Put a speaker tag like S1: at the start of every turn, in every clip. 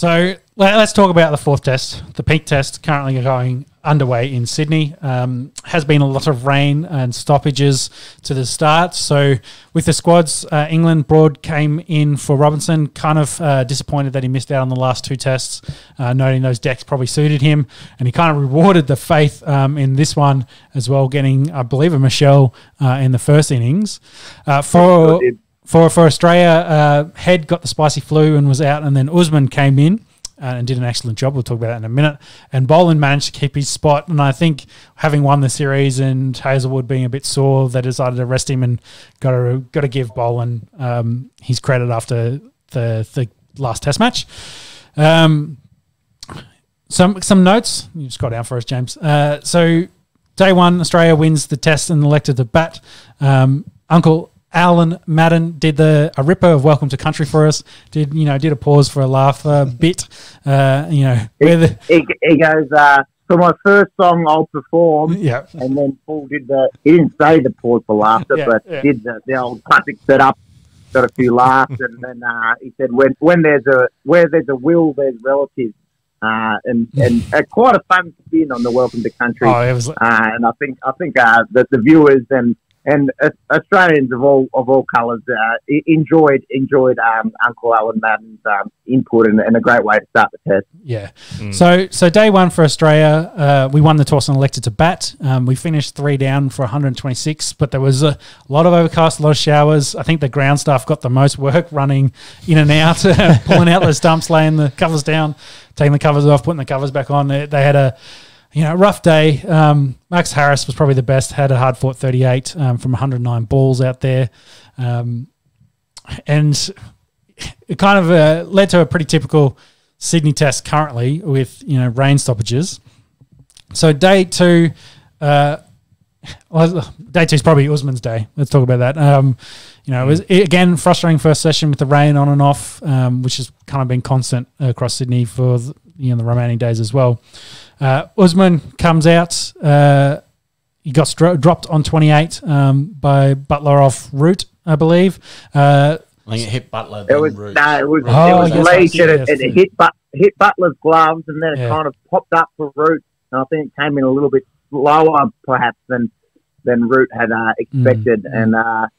S1: So let's talk about the fourth test, the peak test, currently going underway in Sydney. Has been a lot of rain and stoppages to the start. So with the squads, England, Broad came in for Robinson. Kind of disappointed that he missed out on the last two tests, noting those decks probably suited him. And he kind of rewarded the faith in this one as well, getting, I believe, a Michelle in the first innings. For Australia, Head got the spicy flu and was out, and then Usman came in and did an excellent job. We'll talk about that in a minute. And Boland managed to keep his spot, and I think having won the series and Hazelwood being a bit sore, they decided to rest him and got to give Boland his credit after the last Test match. Some notes. You just got down for us, James. So day one, Australia wins the Test and elected to bat. Uncle Alan Madden did a ripper of Welcome to Country for us. Did a pause for a laugh bit. He
S2: goes, for my first song I'll perform.
S1: Yeah.
S2: And then Paul did he didn't say the pause for laughter, did the old classic setup, got a few laughs, and then he said where there's a will, there's relatives. And quite a fun spin on the Welcome to Country.
S1: Oh, it was,
S2: and I think that the viewers and Australians of all colours enjoyed Uncle Alan Madden's input and a great way to start the test.
S1: Yeah. So day one for Australia, we won the toss and elected to bat. We finished 3 down for 126, but there was a lot of overcast, a lot of showers. I think the ground staff got the most work running in and out, pulling out the stumps, laying the covers down, taking the covers off, putting the covers back on. They had a rough day. Max Harris was probably the best, had a hard-fought 38 from 109 balls out there. And it kind of led to a pretty typical Sydney test currently with, rain stoppages. So day two is probably Usman's day. Let's talk about that. It was, again, frustrating first session with the rain on and off, which has kind of been constant across Sydney for the remaining days as well. Usman comes out. He got dropped on 28 by Butler off route, I believe.
S3: I think it hit Butler.
S2: It was Leach. It hit Butler's gloves, and then it kind of popped up for route. And I think it came in a little bit slower, perhaps, than Root had expected. And a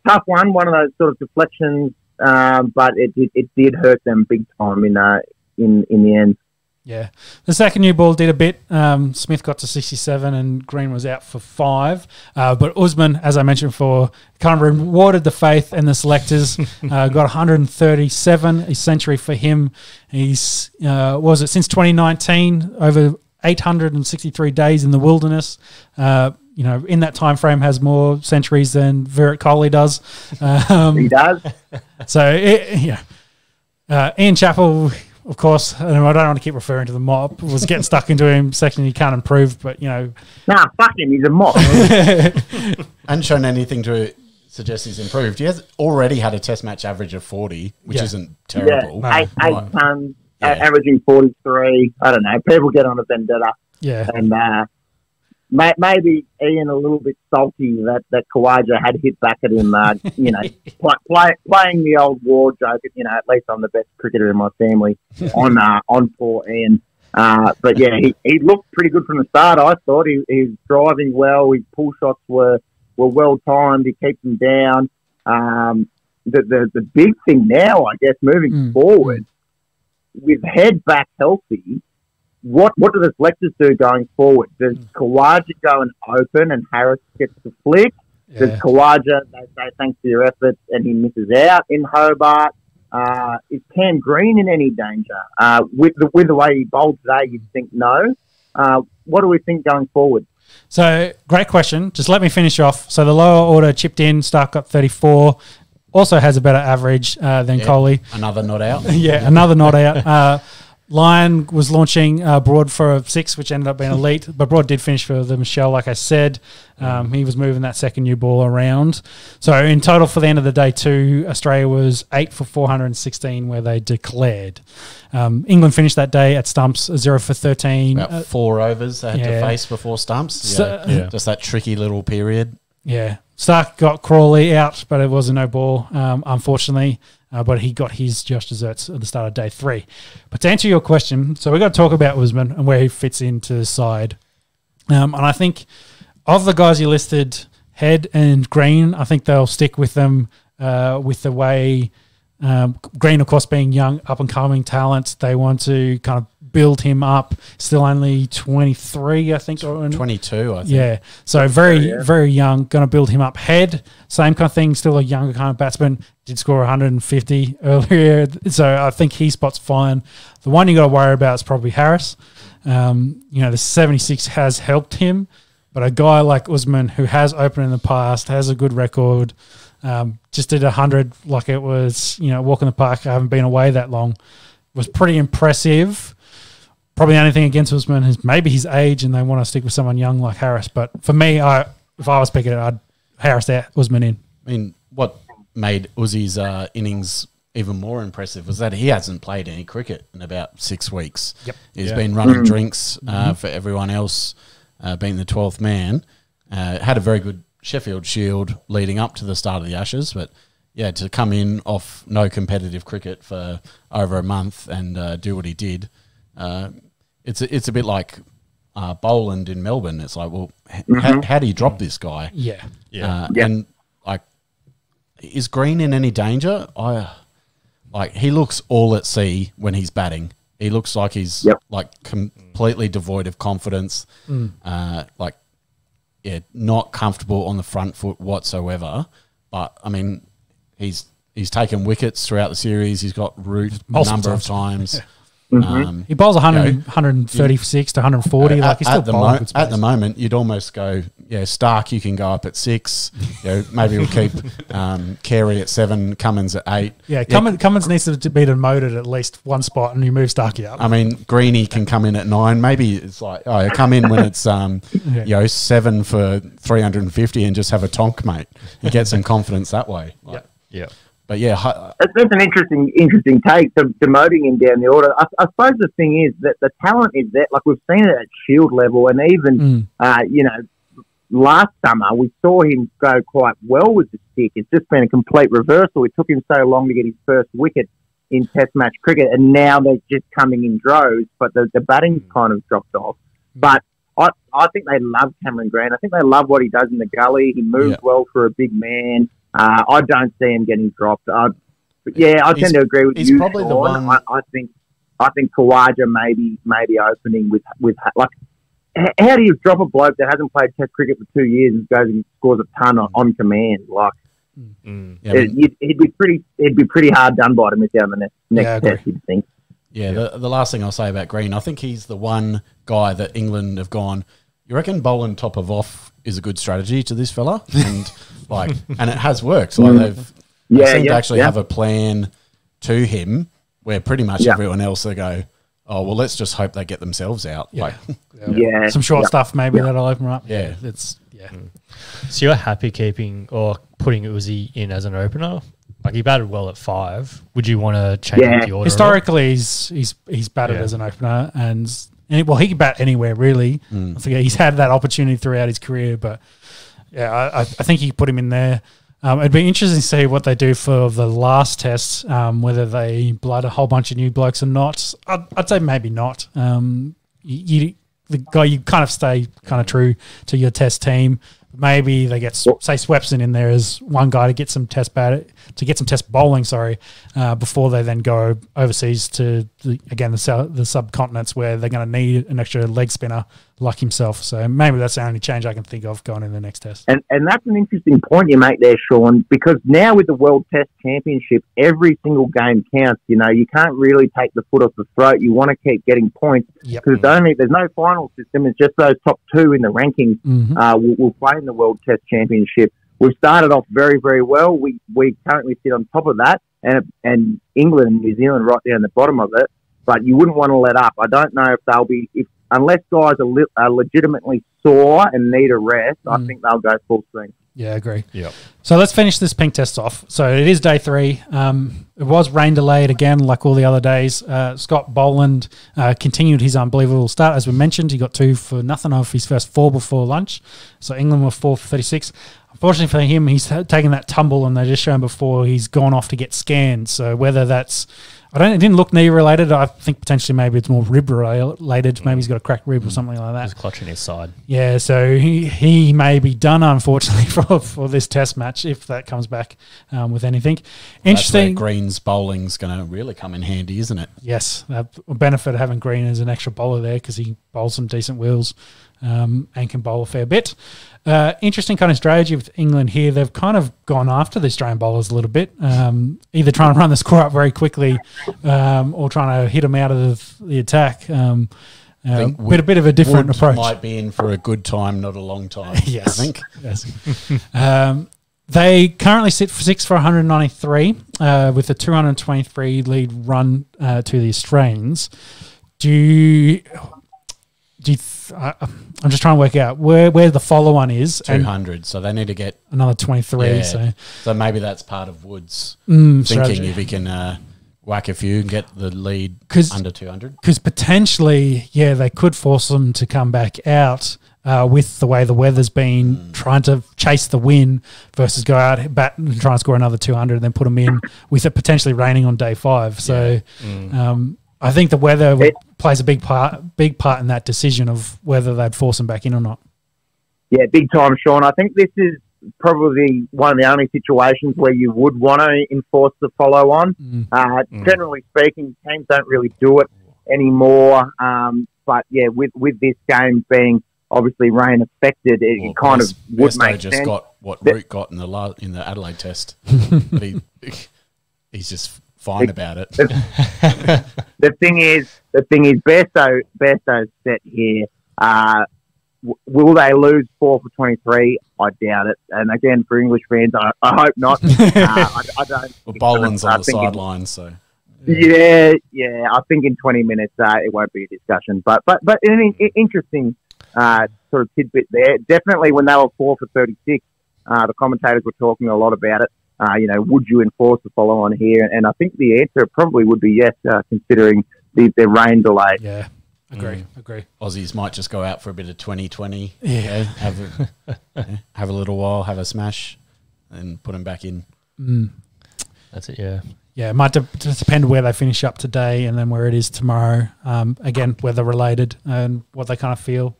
S2: tough one of those sort of deflections, but it did hurt them big time in the end.
S1: Yeah. The second new ball did a bit. Smith got to 67 and Green was out for 5. But Usman, as I mentioned before, kind of rewarded the faith and the selectors. Got 137, a century for him. He's, since 2019, over 863 days in the wilderness. In that time frame has more centuries than Virat Kohli does.
S2: He does.
S1: So, Ian Chappell, of course, I don't want to keep referring to the mop, was getting stuck into him, section he can't improve, but,
S2: Nah, fuck him, he's a mop.
S3: Hadn't shown anything to suggest he's improved. He has already had a test match average of 40, which isn't terrible.
S2: Yeah, 8 tons, averaging 43. I don't know, people get on a vendetta.
S1: Yeah.
S2: And maybe Ian a little bit salty that Khawaja had hit back at him, playing the old war joke, at least I'm the best cricketer in my family on poor Ian. But yeah, he looked pretty good from the start, I thought. He was driving well, his pull shots were well timed, he keeps them down. The big thing now, I guess, moving forward, with Head back healthy, what do the selectors do going forward? Does Khawaja go and open and Harris gets the flick? Yeah. Does Khawaja, they say thanks for your efforts, and he misses out in Hobart? Is Cam Green in any danger? With the way he bowled today, you'd think no. What do we think going forward?
S1: So, great question. Just let me finish off. So, the lower order chipped in. Stark got 34. Also has a better average than Kohli.
S3: Another not out.
S1: Another not out. Lyon was launching Broad for a 6, which ended up being elite, but Broad did finish for the Michelle, like I said. He was moving that second new ball around. So in total for the end of the day too, Australia was 8 for 416 where they declared. England finished that day at stumps 0 for 13.
S3: About 4 overs they had to face before stumps. Just that tricky little period.
S1: Yeah. Stark got Crawley out, but it was a no ball, unfortunately. but he got his Josh Desserts at the start of day 3. But to answer your question, so we've got to talk about Usman and where he fits into the side. And I think of the guys you listed, Head and Green, I think they'll stick with them with the way Green, of course, being young, up-and-coming talent, they want to kind of build him up. Still only 23, I think.
S3: 22, I think.
S1: Yeah, so very young, going to build him up. Head, same kind of thing, still a younger kind of batsman. Did score 150 earlier, so I think he spots fine. The one you got to worry about is probably Harris. The 76 has helped him, but a guy like Usman, who has opened in the past, has a good record, just did 100 like it was, walk in the park. I haven't been away that long. Was pretty impressive. Probably the only thing against Usman is maybe his age, and they want to stick with someone young like Harris. But for me, if I was picking it, I'd Harris out, Usman in.
S3: I mean, what made Uzi's innings even more impressive was that he hasn't played any cricket in about 6 weeks.
S1: Yep.
S3: He's been running drinks for everyone else, being the 12th man. Had a very good Sheffield Shield leading up to the start of the Ashes, but yeah, to come in off no competitive cricket for over a month and do what he did, it's a bit like Boland in Melbourne. It's like, well, how do you drop this guy?
S1: Yeah.
S3: And like, is Green in any danger? He looks all at sea when he's batting. He looks like he's like completely devoid of confidence. Not comfortable on the front foot whatsoever. But I mean, he's taken wickets throughout the series. He's got root a number of times.
S1: He bowls 136 to 140. He's still bowling good space.
S3: At the moment, you'd almost go, Stark, you can go up at 6. Maybe we'll keep Carey at 7, Cummins at 8.
S1: Cummins needs to be demoted at least one spot, and you move Starkey up.
S3: I mean, Greeny can come in at 9. Maybe it's like, come in when it's 7 for 350 and just have a tonk, mate. You get some confidence that way. But
S2: that's an interesting take. Demoting him down the order. I suppose the thing is that the talent is there. Like we've seen it at Shield level, and even last summer we saw him go quite well with the stick. It's just been a complete reversal. It took him so long to get his first wicket in Test match cricket, and now they're just coming in droves. But the batting's kind of dropped off. But I think they love Cameron Green. I think they love what he does in the gully. He moves well for a big man. I don't see him getting dropped. I tend to agree with you. He's probably the one. I think Khawaja maybe opening with like. How do you drop a bloke that hasn't played Test cricket for 2 years and goes and scores a ton on command? Like, he'd be pretty hard done by to miss out on the next Test. You'd think.
S3: The last thing I'll say about Green, I think he's the one guy that England have gone, you reckon bowling top of off is a good strategy to this fella? And and it has worked. So they seem to actually have a plan to him where pretty much everyone else they go, oh, well, let's just hope they get themselves out.
S1: Some short stuff maybe that'll open up.
S4: So you're happy keeping or putting Uzi in as an opener? Like he batted well at 5. Would you want to change the order?
S1: Historically, he's batted as an opener, and he can bat anywhere really. I think he's had that opportunity throughout his career, but I think you put him in there. It'd be interesting to see what they do for the last test, whether they blood a whole bunch of new blokes or not. I'd say maybe not. The guy, you kind of stay kind of true to your test team. Maybe they get, say, Swepson in there as one guy to get some test bowling, before they then go overseas to, the subcontinents where they're going to need an extra leg spinner like himself. So maybe that's the only change I can think of going in the next test.
S2: And that's an interesting point you make there, Sean, because now with the World Test Championship, every single game counts. You can't really take the foot off the throat. You want to keep getting points because there's no final system. It's just those top 2 in the rankings will play in the World Test Championship. We've started off very, very well. We currently sit on top of that, and England and New Zealand right down the bottom of it. But you wouldn't want to let up. I don't know if they'll be unless guys are legitimately sore and need a rest. I think they'll go full swing.
S1: Yeah, I agree.
S4: Yep.
S1: So let's finish this pink test off. So it is day 3. It was rain delayed again, like all the other days. Scott Boland continued his unbelievable start. As we mentioned, he got 2 for nothing off his first 4 before lunch. So England were 4 for 36. Unfortunately for him, he's taken that tumble, and they just shown before he's gone off to get scanned. So whether that's, it didn't look knee related. I think potentially maybe it's more rib related. Maybe he's got a cracked rib or something like that.
S4: He's clutching his side.
S1: Yeah, so he may be done, unfortunately, for this test match if that comes back with anything. Interesting.
S3: That's where Green's bowling's going to really come in handy, isn't it?
S1: Yes, a benefit of having Green as an extra bowler there because he bowls some decent wheels and can bowl a fair bit. Interesting kind of strategy with England here. They've kind of gone after the Australian bowlers a little bit, either trying to run the score up very quickly or trying to hit them out of the attack. A bit of a different approach.
S3: Might be in for a good time, not a long time.
S1: Yes,
S3: I think.
S1: Yes. They currently sit for 6 for 193 with a 223 lead run to the Australians. I'm just trying to work out where the follow-on is.
S3: 200, so they need to get
S1: another 23.
S3: Yeah, so maybe that's part of Wood's thinking if he can whack a few and get the lead under 200.
S1: Because potentially, they could force them to come back out with the way the weather's been, trying to chase the win versus go out, bat and try and score another 200 and then put them in with it potentially raining on day 5. So I think the weather plays a big part in that decision of whether they'd force them back in or not.
S2: Yeah, big time, Sean. I think this is probably one of the only situations where you would want to enforce the follow-on. Generally speaking, teams don't really do it anymore. But yeah, with this game being obviously rain affected, it kind of would make
S3: just
S2: sense.
S3: Got what Root got in the Adelaide test. But he's just fine about it.
S2: The thing is, Bairstow's set here. Will they lose 4 for 23? I doubt it. And again, for English fans, I hope not. I don't.
S3: Well, Boland's on the sidelines, so.
S2: Yeah. I think in 20 minutes it won't be a discussion. But an interesting sort of tidbit there. Definitely, when they were 4 for 36, the commentators were talking a lot about it. Would you enforce the follow-on here? And I think the answer probably would be yes, considering the rain delay.
S1: Yeah, agree.
S3: Aussies might just go out for a bit of 20-20. Yeah. Have a little while, have a smash, and put them back in.
S4: That's it, yeah.
S1: Yeah, it might just depend where they finish up today and then where it is tomorrow. Again, weather-related and what they kind of feel.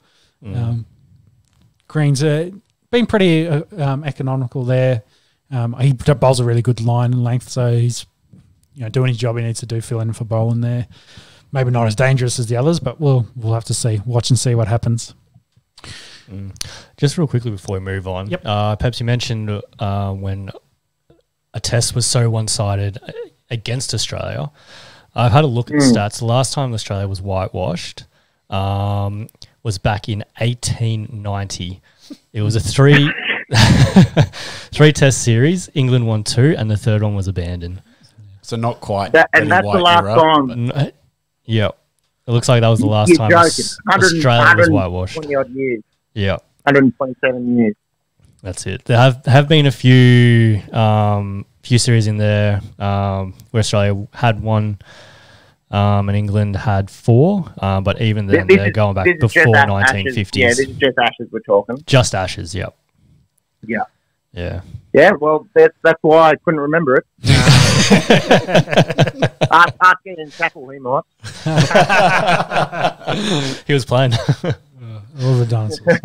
S1: Green's been pretty economical there. He bowls a really good line and length, so he's doing his job he needs to do, filling in for bowling there. Maybe not as dangerous as the others, but we'll have to see, watch and see what happens.
S4: Just real quickly before we move on,
S1: Yep.
S4: perhaps you mentioned when a test was so one-sided against Australia. I've had a look at the stats. The last time Australia was whitewashed was back in 1890. It was a three-test series. England won 2, and the third one was abandoned.
S3: So not quite.
S2: And that's the last time.
S4: Yeah. It looks like that was the last time Australia was whitewashed.
S2: 120-odd years.
S4: Yeah.
S2: 127 years.
S4: That's it. There have been a few series in there where Australia had 1 and England had 4, but even then they're going back before 1950s.
S2: Ashes. Yeah, this is just Ashes we're talking.
S4: Just Ashes, yep.
S2: Yeah.
S4: Yeah.
S2: Yeah, well, that's why I couldn't remember it. Ask him and tackle him, right?
S4: He was playing.
S1: All the dinosaurs.